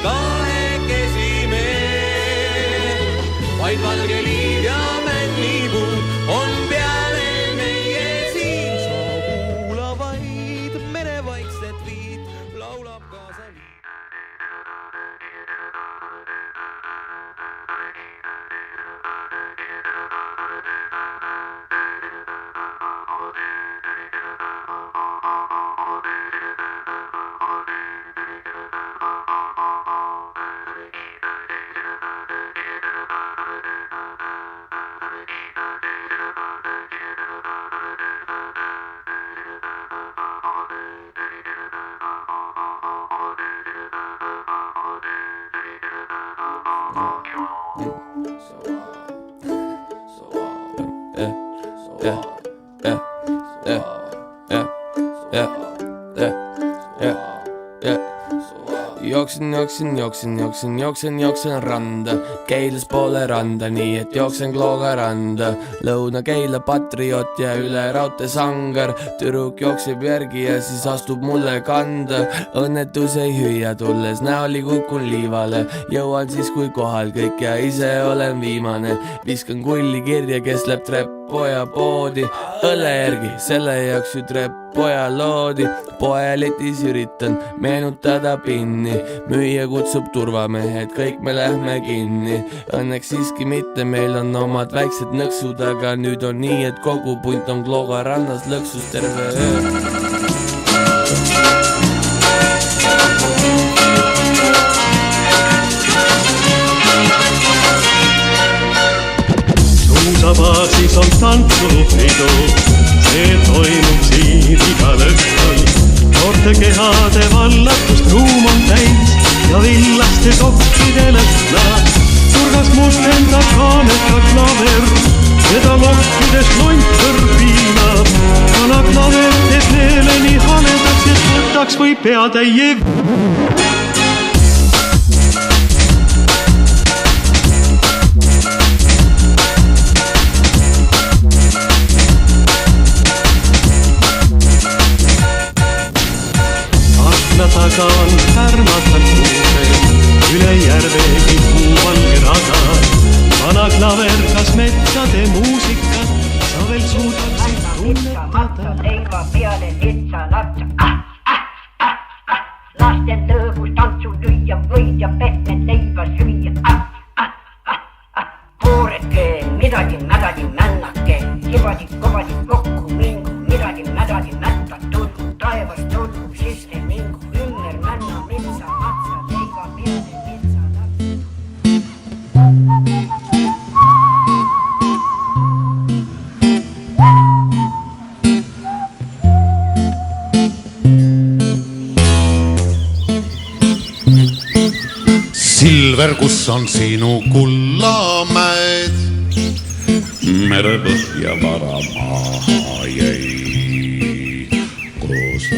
kahekesi me. Vaid valge liiv ja männipuud on peale meie siin. Soo kuula vaid mere vaikset viid, laulab kaasa liiv. Jooksen randa, Keilas poole randa, nii et jooksen Klooga randa. Lõuna-Keila patriot ja üle raudte sangar, tüdruk jookseb järgi ja siis astub mulle kanda. Õnnetus ei hüüa, tulles näoli kukun liivale, jõuan siis kui kohal kõik ja ise olen viimane. Viskan kulli kirja, kes läheb trepp-poja poodi, õlle järgi, selle jaoks ju trepp-poja loodi. Poeletis üritan meenutada pinni, müüja kutsub turvamehed, kõik me lähme kinni. Õnneks siiski mitte, meil on omad väiksed nõksud, aga nüüd on nii, et kogu punt on Klooga rannas lõksus terve öö. Suusabaasis on tantsupidu, see toimub siin igal õhtul. Noorte kehade vallatust ruum on täis ja villaste sokkide lõhna. Turgas mustendab kaaneka klaver, seda lokkides lontkõr piinab. Kana klaver teeb neele nii haledaks, et võtaks või peatäie. Taga on härmatal kuusel, üle järvegi kuuvalge rada. Vana klaver, kas metsade muusikat sa veel suudaksid tunnetada? Leiva peale litsa latsa. Lasten lõõgus tantsu lüüa võid ja pehmed leiva süüa. Puuretke, midagi mädadi männake, kibadi kobadi kokku mingu, midagi mädadi mätta tulgu, taevast tulgu, sisse mingu. Silver, kus on sinu kullamäed, merepõhja vara maha jäi, kus